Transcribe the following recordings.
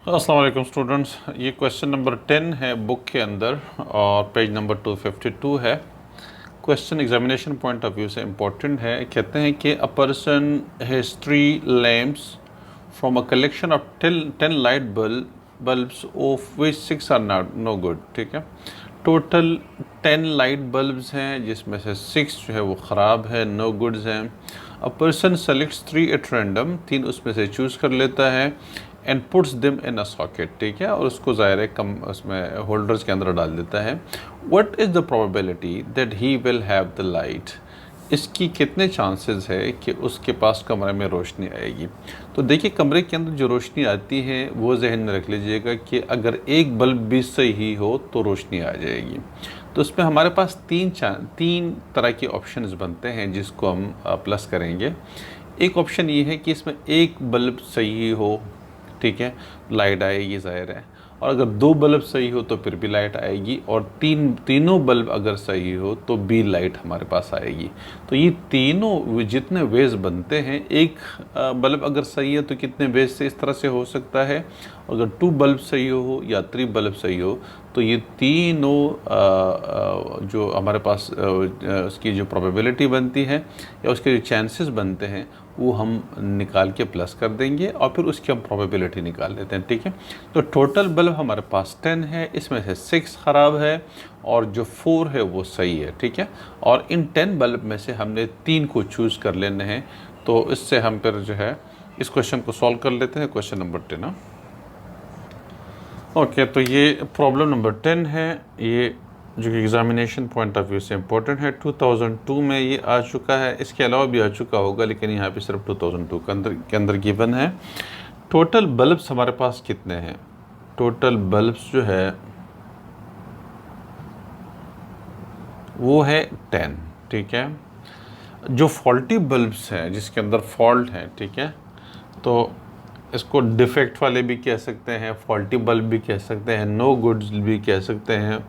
अस्सलाम वालेकुम स्टूडेंट्स, ये क्वेश्चन नंबर 10 है बुक के अंदर और पेज नंबर 252 है। Question examination point of view से इम्पोर्टेंट है। कहते हैं कि a person has 3 lamps from a collection of 10 light bulbs of which 6 are not no good. ठीक है, टोटल 10 लाइट बल्ब्स हैं जिसमें से 6 जो है वो ख़राब है, नो गुड्स हैं। A person selects 3 at random, 3 उसमें से चूज़ कर लेता है एंड पुट्स दिम इन अ सॉकेट। ठीक है, और उसको ज़ाहिर है कम उसमें होल्डर्स के अंदर डाल देता है। What is the probability that he will have the light? इसकी कितने चांसेस है कि उसके पास कमरे में रोशनी आएगी? तो देखिए, कमरे के अंदर जो रोशनी आती है वो जहन में रख लीजिएगा कि अगर एक बल्ब भी सही हो तो रोशनी आ जाएगी। तो इसमें हमारे पास तीन तरह के ऑप्शंस बनते हैं जिसको हम प्लस करेंगे। एक ऑप्शन ये है कि इसमें एक बल्ब सही हो, ठीक है, लाइट आएगी ज़ाहिर है। और अगर 2 बल्ब सही हो तो फिर भी लाइट आएगी, और तीनों बल्ब अगर सही हो तो भी लाइट हमारे पास आएगी। तो ये तीनों जितने वेज बनते हैं, एक बल्ब अगर सही है तो कितने वेज से इस तरह से हो सकता है। अगर 2 बल्ब सही हो या 3 बल्ब सही हो तो ये तीनों जो हमारे पास उसकी जो प्रोबेबिलिटी बनती है या उसके जो चांसेस बनते हैं वो हम निकाल के प्लस कर देंगे और फिर उसकी हम प्रोबेबिलिटी निकाल लेते हैं। ठीक है, तो टोटल बल्ब हमारे पास 10 है, इसमें से 6 ख़राब है और जो 4 है वो सही है। ठीक है, और इन 10 बल्ब में से हमने 3 को चूज़ कर लेने हैं। तो इससे हम फिर जो है इस क्वेश्चन को सॉल्व कर लेते हैं। क्वेश्चन नंबर 10 ओके, तो ये प्रॉब्लम नंबर 10 है, ये जो कि एग्ज़ामिनेशन पॉइंट ऑफ व्यू से इम्पोर्टेंट है। 2002 में ये आ चुका है, इसके अलावा भी आ चुका होगा लेकिन यहाँ पे सिर्फ 2002 के अंदर गिवन है। टोटल बल्ब्स हमारे पास कितने हैं? टोटल बल्ब्स जो है वो है 10। ठीक है, जो फॉल्टी बल्ब्स हैं जिसके अंदर फॉल्ट है, ठीक है, तो इसको डिफेक्ट वाले भी कह सकते हैं, फॉल्टी बल्ब भी कह सकते हैं, नो गुड्स भी कह सकते हैं,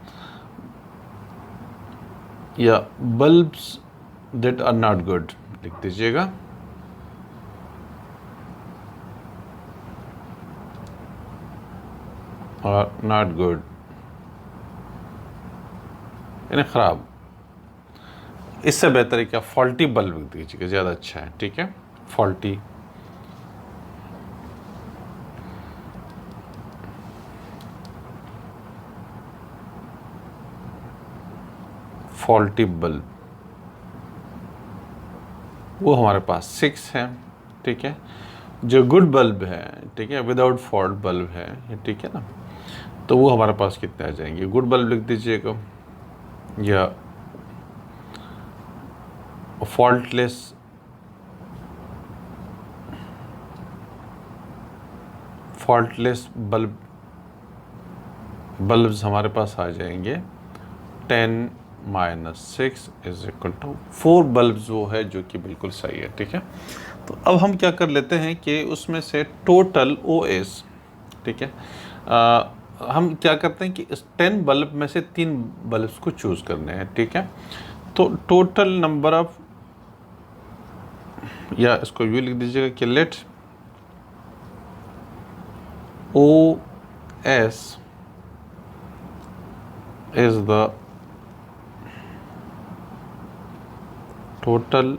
या bulbs that are not good लिख दीजिएगा। और नॉट गुड यानी ख़राब। इससे बेहतर है क्या, फॉल्टी बल्ब लिख दीजिएगा, ज़्यादा अच्छा है। ठीक है, फॉल्टी बल्ब वो हमारे पास 6 है। ठीक है, जो गुड बल्ब है, ठीक है, विदाउट फॉल्ट बल्ब है, ठीक है ना, तो वो हमारे पास कितने आ जाएंगे? गुड बल्ब लिख दीजिएगा या फॉल्टलेस बल्ब्स हमारे पास आ जाएंगे 10 - 6 = 4 बल्ब्स वो है जो कि बिल्कुल सही है। ठीक है, तो अब हम क्या कर लेते हैं कि उसमें से टोटल OS, ठीक है, हम क्या करते हैं कि इस 10 बल्ब में से 3 बल्ब्स को चूज़ करने हैं। ठीक है, तो टोटल नंबर ऑफ, या इसको यूँ लिख दीजिएगा कि late OS is the total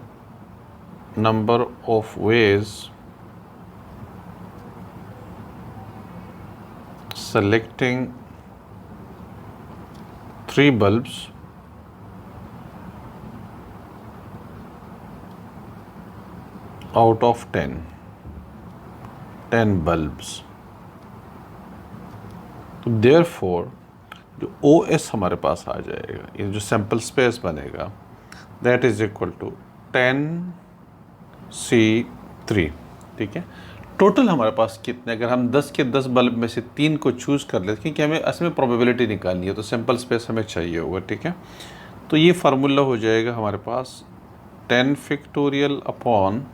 number of ways selecting 3 bulbs out of 10 bulbs। तो therefore जो OS हमारे पास आ जाएगा, ये जो सैम्पल स्पेस बनेगा, that is equal to 10C3। ठीक है, टोटल हमारे पास कितने, अगर हम 10 के 10 बल्ब में से 3 को चूज़ कर लेते, क्योंकि हमें इसमें प्रोबेबिलिटी निकालनी है तो सैम्पल स्पेस हमें चाहिए होगा। ठीक है, तो ये फार्मूला हो जाएगा हमारे पास 10 फैक्टोरियल अपॉन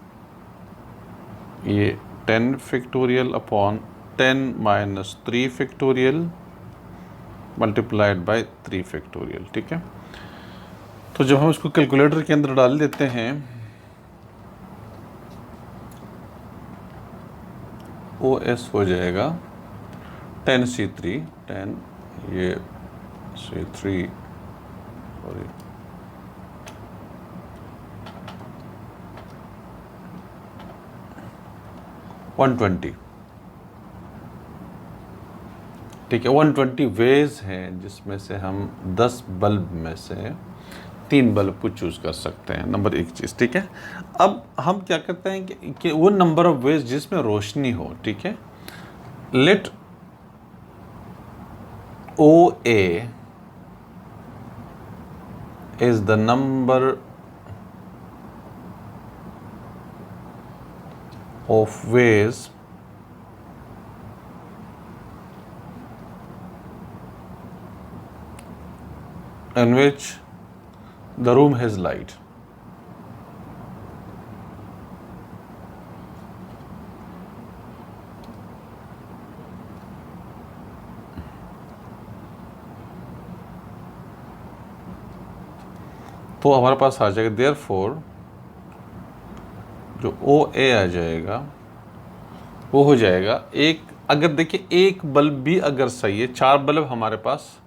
ये 10 factorial upon 10 - 3 factorial multiplied by 3 factorial. ठीक है, तो जब हम इसको कैलकुलेटर के अंदर डाल देते हैं, OS हो जाएगा 10C3 10 ये C3 सॉरी 120, ठीक है। 120 वेज हैं जिसमें से हम 10 बल्ब में से 3 बल्ब को चूज़ कर सकते हैं, नंबर एक चीज़, ठीक है। अब हम क्या करते हैं कि वो नंबर ऑफ वेज जिसमें रोशनी हो, ठीक है। Let OA is the number of ways in which the room has light. तो हमारे पास आ जाएगा therefore जो OA आ जाएगा वो हो जाएगा एक, अगर देखिए एक बल्ब भी अगर सही है, 4 बल्ब हमारे पास,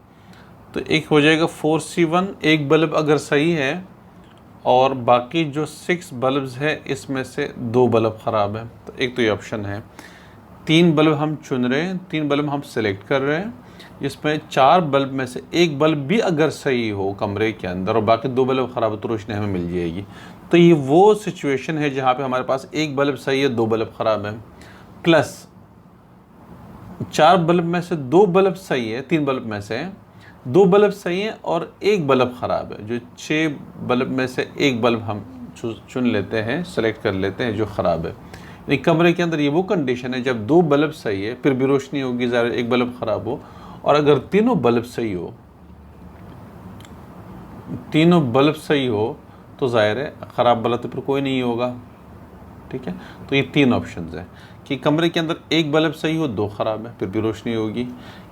तो एक हो जाएगा 4C1, एक बल्ब अगर सही है और बाकी जो 6 बल्ब्स है इसमें से 2 बल्ब ख़राब है, तो एक तो ये ऑप्शन है। 3 बल्ब हम चुन रहे हैं, 3 बल्ब हम सेलेक्ट कर रहे हैं, जिसमें 4 बल्ब में से एक बल्ब भी अगर सही हो कमरे के अंदर और बाकी 2 बल्ब ख़राब हो तो रोशनी हमें मिल जाएगी। तो ये वो सिचुएशन है जहाँ पे हमारे पास एक बल्ब सही है, 2 बल्ब ख़राब है, प्लस 4 बल्ब में से 2 बल्ब सही है, 3 बल्ब में से 2 बल्ब सही है और एक बल्ब ख़राब है, जो 6 बल्ब में से एक बल्ब हम चुन लेते हैं, सेलेक्ट कर लेते हैं जो ख़राब है। यानी कमरे के अंदर ये वो कंडीशन है जब 2 बल्ब सही है फिर भी रोशनी होगी, ज़ाहिर एक बल्ब ख़राब हो, और अगर तीनों बल्ब सही हो, तीनों बल्ब सही हो तो ज़ाहिर है ख़राब बल्ब तो फिर कोई नहीं होगा, ठीक है। तो ये 3 ऑप्शंस हैं कि कमरे के अंदर एक बल्ब सही हो, 2 ख़राब है फिर भी रोशनी होगी,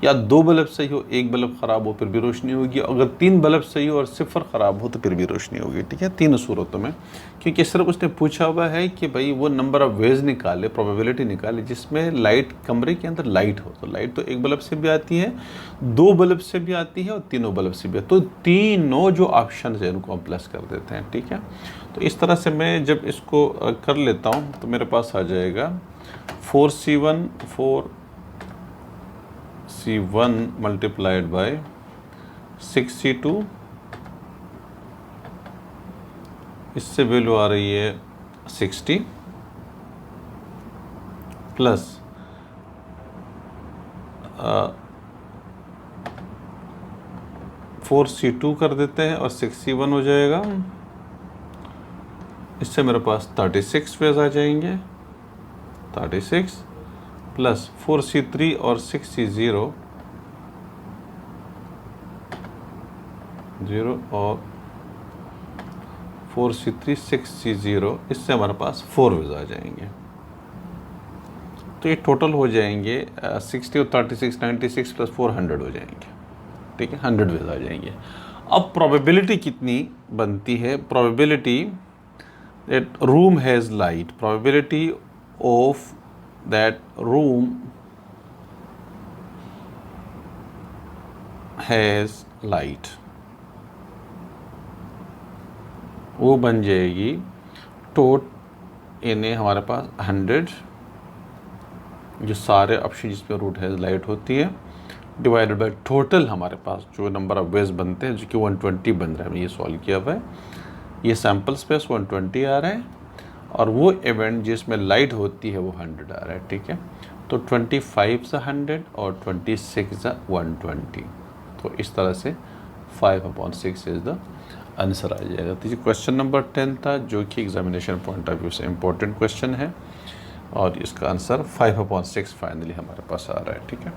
या 2 बल्ब सही हो, एक बल्ब ख़राब हो फिर भी रोशनी होगी, अगर 3 बल्ब सही हो और 0 ख़राब हो तो फिर भी रोशनी होगी, ठीक है। 3 सूरतों में, क्योंकि इस तरह उसने पूछा हुआ है कि भाई वो नंबर ऑफ वेज निकाले, प्रोबेबिलिटी निकाले जिसमें लाइट, कमरे के अंदर लाइट हो। तो लाइट तो एक बल्ब से भी आती है, 2 बल्ब से भी आती है और तीनों बल्ब से भी, तो तीनों जो ऑप्शन है उनको हम प्लस कर देते हैं, ठीक है। तो इस तरह से मैं जब इसको कर लेता हूँ तो मेरे पास आ जाएगा 4C1 मल्टीप्लाइड बाय 6C2, इससे वैल्यू आ रही है 60, प्लस 4C2 कर देते हैं और 6C1 हो जाएगा, इससे मेरे पास 36 वेज आ जाएंगे, 36 प्लस 4C3 और 6C0 0 और 4C3 6C0, इससे हमारे पास 4 वेज आ जाएंगे। तो ये टोटल हो जाएंगे 60 और 36 96 प्लस 4 100 हो जाएंगे, ठीक है, 100 वेज आ जाएंगे। अब प्रोबेबिलिटी कितनी बनती है? Probability that room has light, probability of that room has light, वो बन जाएगी इन्हें हमारे पास 100, जो सारे ऑप्शन जिसमें रूट हैज़ लाइट होती है, डिवाइडेड बाय टोटल हमारे पास जो नंबर ऑफ वेज बनते हैं, जो कि 120 बन रहा है। मैंने ये सॉल्व किया हुआ है, ये सैम्पल स्पेस 120 आ रहा है और वो इवेंट जिसमें लाइट होती है वो 100 आ रहा है, ठीक है। तो 25 से 100 और 26 से 120, तो इस तरह से 5/6 इज़ द आंसर आ जाएगा। तो ये क्वेश्चन नंबर 10 था, जो कि एग्जामिनेशन पॉइंट ऑफ व्यू से इम्पोर्टेंट क्वेश्चन है, और इसका आंसर 5/6 फाइनली हमारे पास आ रहा है, ठीक है।